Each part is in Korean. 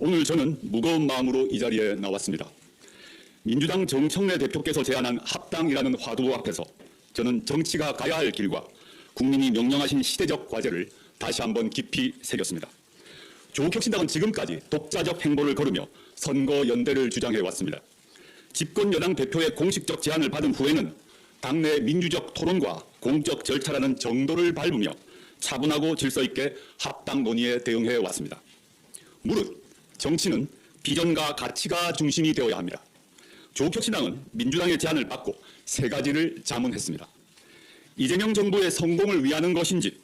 오늘 저는 무거운 마음으로 이 자리에 나왔습니다. 민주당 정청래 대표께서 제안한 합당이라는 화두 앞에서 저는 정치가 가야 할 길과 국민이 명령하신 시대적 과제를 다시 한번 깊이 새겼습니다. 조국혁신당은 지금까지 독자적 행보를 걸으며 선거 연대를 주장해 왔습니다. 집권 여당 대표의 공식적 제안을 받은 후에는 당내 민주적 토론과 공적 절차라는 정도를 밟으며 차분하고 질서 있게 합당 논의에 대응해 왔습니다. 무릇 정치는 비전과 가치가 중심이 되어야 합니다. 조국혁신당은 민주당의 제안을 받고 세 가지를 자문했습니다. 이재명 정부의 성공을 위하는 것인지,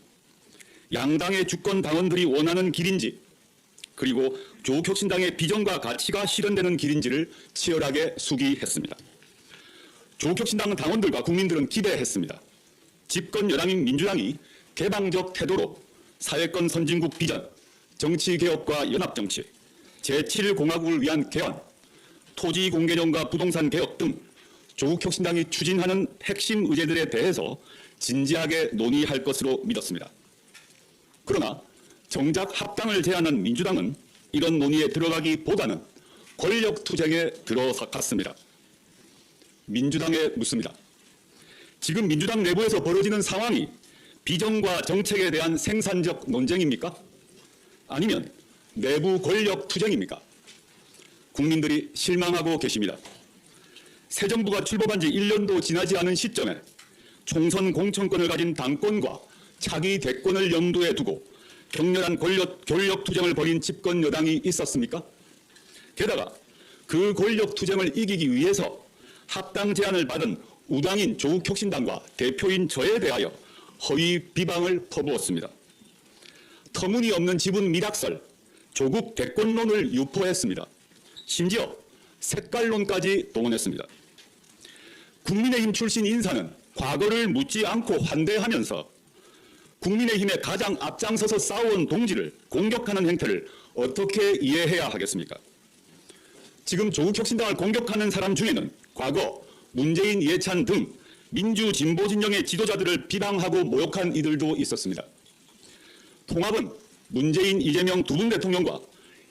양당의 주권 당원들이 원하는 길인지, 그리고 조국혁신당의 비전과 가치가 실현되는 길인지를 치열하게 수기했습니다. 조국혁신당 당원들과 국민들은 기대했습니다. 집권 여당인 민주당이 개방적 태도로 사회권 선진국 비전, 정치개혁과 연합정치, 제7공화국을 위한 개헌, 토지 공개정과 부동산 개혁 등 조국혁신당이 추진하는 핵심 의제들에 대해서 진지하게 논의할 것으로 믿었습니다. 그러나 정작 합당을 제안한 민주당은 이런 논의에 들어가기보다는 권력투쟁에 들어갔습니다. 민주당에 묻습니다. 지금 민주당 내부에서 벌어지는 상황이 비전과 정책에 대한 생산적 논쟁입니까? 아니면 내부 권력투쟁입니까? 국민들이 실망하고 계십니다. 새 정부가 출범한 지 1년도 지나지 않은 시점에 총선 공천권을 가진 당권과 차기 대권을 염두에 두고 격렬한 권력투쟁을 벌인 집권 여당이 있었습니까? 게다가 그 권력투쟁을 이기기 위해서 합당 제안을 받은 우당인 조국혁신당과 대표인 저에 대하여 허위 비방을 퍼부었습니다. 터무니없는 지분 밀학설, 조국 대권론을 유포했습니다. 심지어 색깔론까지 동원했습니다. 국민의힘 출신 인사는 과거를 묻지 않고 환대하면서 국민의힘에 가장 앞장서서 싸워온 동지를 공격하는 행태를 어떻게 이해해야 하겠습니까? 지금 조국혁신당을 공격하는 사람 중에는 과거 문재인, 이해찬 등 민주 진보 진영의 지도자들을 비방하고 모욕한 이들도 있었습니다. 통합은 문재인, 이재명 두 분 대통령과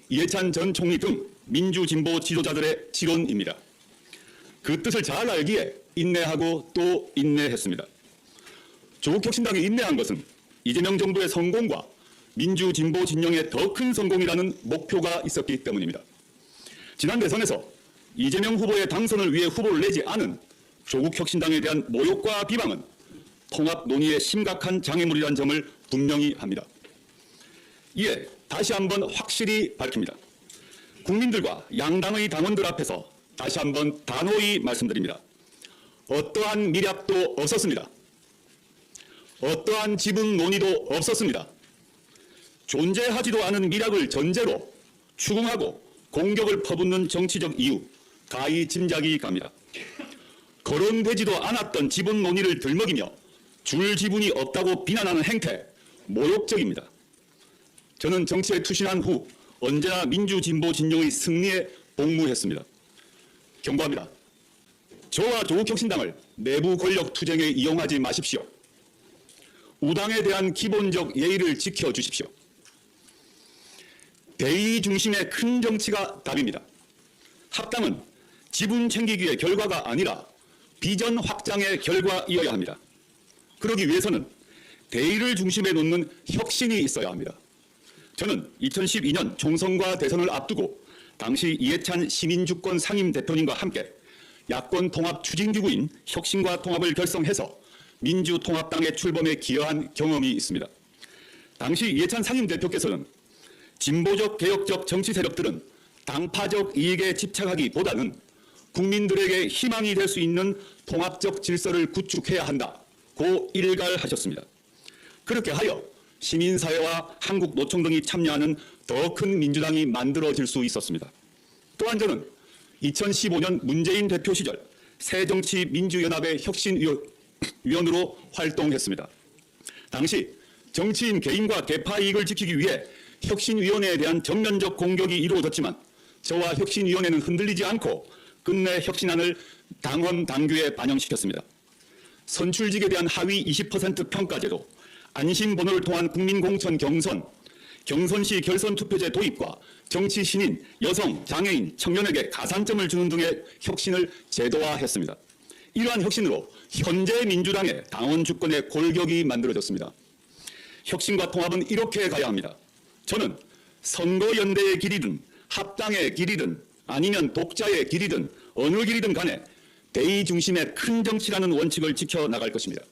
이해찬 전 총리 등 민주 진보 지도자들의 지론입니다. 그 뜻을 잘 알기에 인내하고 또 인내했습니다. 조국혁신당이 인내한 것은 이재명 정부의 성공과 민주 진보 진영의 더 큰 성공이라는 목표가 있었기 때문입니다. 지난 대선에서 이재명 후보의 당선을 위해 후보를 내지 않은 조국혁신당에 대한 모욕과 비방은 통합 논의의 심각한 장애물이라는 점을 분명히 합니다. 이에 다시 한번 확실히 밝힙니다. 국민들과 양당의 당원들 앞에서 다시 한번 단호히 말씀드립니다. 어떠한 미략도 없었습니다. 어떠한 지분 논의도 없었습니다. 존재하지도 않은 미략을 전제로 추궁하고 공격을 퍼붓는 정치적 이유, 가히 짐작이 갑니다. 거론되지도 않았던 지분 논의를 들먹이며 줄 지분이 없다고 비난하는 행태, 모욕적입니다. 저는 정치에 투신한 후 언제나 민주 진보 진영의 승리에 복무했습니다. 경고합니다. 저와 조국혁신당을 내부 권력 투쟁에 이용하지 마십시오. 우당에 대한 기본적 예의를 지켜주십시오. 대의 중심의 큰 정치가 답입니다. 합당은 지분 챙기기의 결과가 아니라 비전 확장의 결과이어야 합니다. 그러기 위해서는 대의를 중심에 놓는 혁신이 있어야 합니다. 저는 2012년 총선과 대선을 앞두고 당시 이해찬 시민주권 상임대표님과 함께 야권 통합 추진기구인 혁신과 통합을 결성해서 민주통합당의 출범에 기여한 경험이 있습니다. 당시 이해찬 상임대표께서는 진보적 개혁적 정치 세력들은 당파적 이익에 집착하기보다는 국민들에게 희망이 될 수 있는 통합적 질서를 구축해야 한다고 일갈하셨습니다. 그렇게 하여 시민사회와 한국노총 등이 참여하는 더 큰 민주당이 만들어질 수 있었습니다. 또한 저는 2015년 문재인 대표 시절 새정치민주연합의 혁신위원으로 활동했습니다. 당시 정치인 개인과 개파 이익을 지키기 위해 혁신위원회에 대한 전면적 공격이 이루어졌지만 저와 혁신위원회는 흔들리지 않고 끝내 혁신안을 당헌 당규에 반영시켰습니다. 선출직에 대한 하위 20% 평가제도, 안심번호를 통한 국민공천 경선, 경선 시 결선 투표제 도입과 정치 신인, 여성, 장애인, 청년에게 가산점을 주는 등의 혁신을 제도화했습니다. 이러한 혁신으로 현재 민주당의 당원 주권의 골격이 만들어졌습니다. 혁신과 통합은 이렇게 가야 합니다. 저는 선거연대의 길이든 합당의 길이든 아니면 독자의 길이든 어느 길이든 간에 대의 중심의 큰 정치라는 원칙을 지켜나갈 것입니다.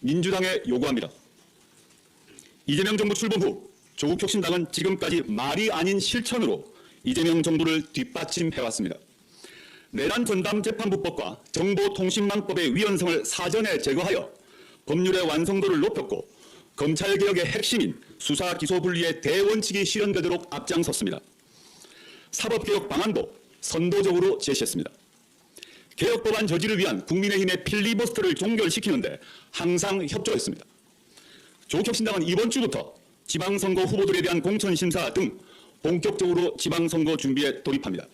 민주당에 요구합니다. 이재명 정부 출범 후 조국 혁신당은 지금까지 말이 아닌 실천으로 이재명 정부를 뒷받침해왔습니다. 내란 전담 재판부법과 정보통신망법의 위헌성을 사전에 제거하여 법률의 완성도를 높였고 검찰개혁의 핵심인 수사 기소 분리의 대원칙이 실현되도록 앞장섰습니다. 사법개혁 방안도 선도적으로 제시했습니다. 개혁법안 저지를 위한 국민의힘의 필리버스터를 종결시키는데 항상 협조했습니다. 조국혁신당은 이번 주부터 지방선거 후보들에 대한 공천심사 등 본격적으로 지방선거 준비에 돌입합니다.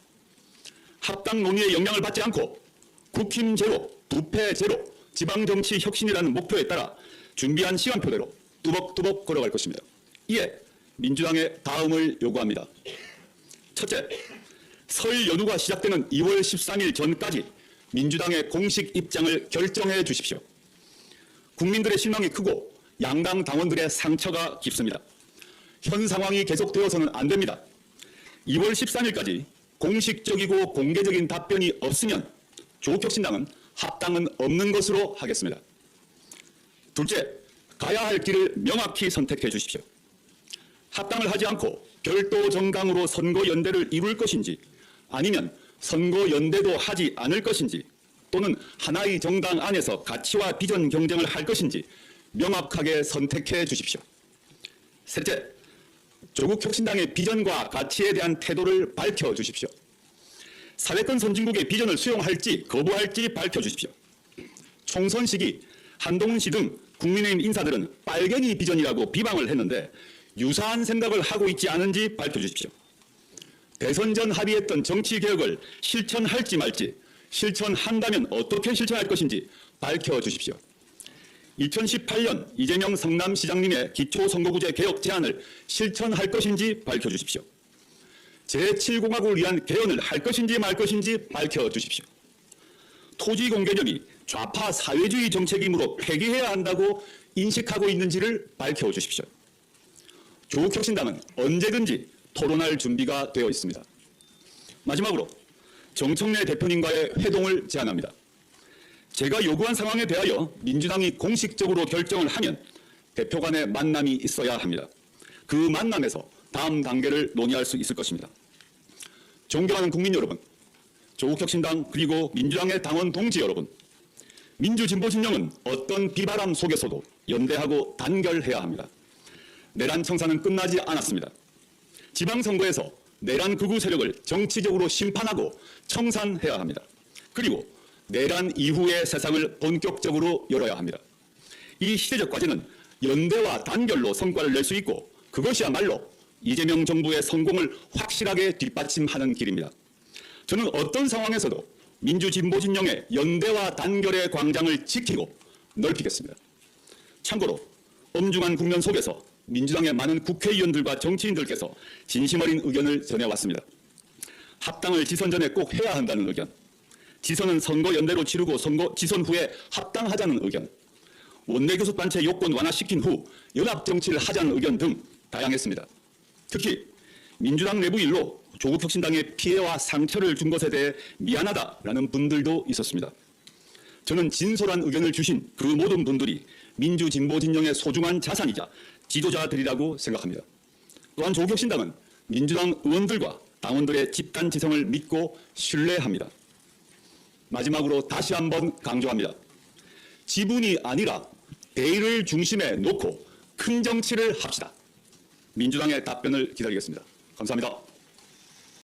합당 논의의 영향을 받지 않고 국힘 제로, 부패 제로, 지방정치 혁신이라는 목표에 따라 준비한 시간표대로 뚜벅뚜벅 걸어갈 것입니다. 이에 민주당의 다음을 요구합니다. 첫째, 설 연휴가 시작되는 2월 13일 전까지 민주당의 공식 입장을 결정해 주십시오. 국민들의 실망이 크고 양당 당원들의 상처가 깊습니다. 현 상황이 계속되어서는 안 됩니다. 2월 13일까지 공식적이고 공개적인 답변이 없으면 조국혁신당은 합당은 없는 것으로 하겠습니다. 둘째, 가야 할 길을 명확히 선택해 주십시오. 합당을 하지 않고 별도 정당으로 선거연대를 이룰 것인지 아니면 선거연대도 하지 않을 것인지 또는 하나의 정당 안에서 가치와 비전 경쟁을 할 것인지 명확하게 선택해 주십시오. 셋째, 조국혁신당의 비전과 가치에 대한 태도를 밝혀주십시오. 사회권 선진국의 비전을 수용할지 거부할지 밝혀주십시오. 총선 시기 한동훈 씨 등 국민의힘 인사들은 빨갱이 비전이라고 비방을 했는데 유사한 생각을 하고 있지 않은지 밝혀주십시오. 대선 전 합의했던 정치개혁을 실천할지 말지, 실천한다면 어떻게 실천할 것인지 밝혀주십시오. 2018년 이재명 성남시장님의 기초선거구제 개혁 제안을 실천할 것인지 밝혀주십시오. 제7공화국을 위한 개헌을 할 것인지 말 것인지 밝혀주십시오. 토지공 개념이 좌파 사회주의 정책이므로 폐기해야 한다고 인식하고 있는지를 밝혀주십시오. 조국혁신당은 언제든지 토론할 준비가 되어 있습니다. 마지막으로 정청래 대표님과의 회동을 제안합니다. 제가 요구한 상황에 대하여 민주당이 공식적으로 결정을 하면 대표 간의 만남이 있어야 합니다. 그 만남에서 다음 단계를 논의할 수 있을 것입니다. 존경하는 국민 여러분, 조국혁신당 그리고 민주당의 당원 동지 여러분, 민주진보진영은 어떤 비바람 속에서도 연대하고 단결해야 합니다. 내란 청산은 끝나지 않았습니다. 지방선거에서 내란 극우 세력을 정치적으로 심판하고 청산해야 합니다. 그리고 내란 이후의 세상을 본격적으로 열어야 합니다. 이 시대적 과제는 연대와 단결로 성과를 낼 수 있고 그것이야말로 이재명 정부의 성공을 확실하게 뒷받침하는 길입니다. 저는 어떤 상황에서도 민주진보진영의 연대와 단결의 광장을 지키고 넓히겠습니다. 참고로 엄중한 국면 속에서 민주당의 많은 국회의원들과 정치인들께서 진심 어린 의견을 전해왔습니다. 합당을 지선 전에 꼭 해야 한다는 의견, 지선은 선거연대로 치르고 지선 후에 합당하자는 의견, 원내교섭단체 요건 완화시킨 후 연합정치를 하자는 의견 등 다양했습니다. 특히 민주당 내부 일로 조국혁신당의 피해와 상처를 준 것에 대해 미안하다라는 분들도 있었습니다. 저는 진솔한 의견을 주신 그 모든 분들이 민주진보진영의 소중한 자산이자 지도자들이라고 생각합니다. 또한 조국혁신당은 민주당 의원들과 당원들의 집단지성을 믿고 신뢰합니다. 마지막으로 다시 한번 강조합니다. 지분이 아니라 대의를 중심에 놓고 큰 정치를 합시다. 민주당의 답변을 기다리겠습니다. 감사합니다.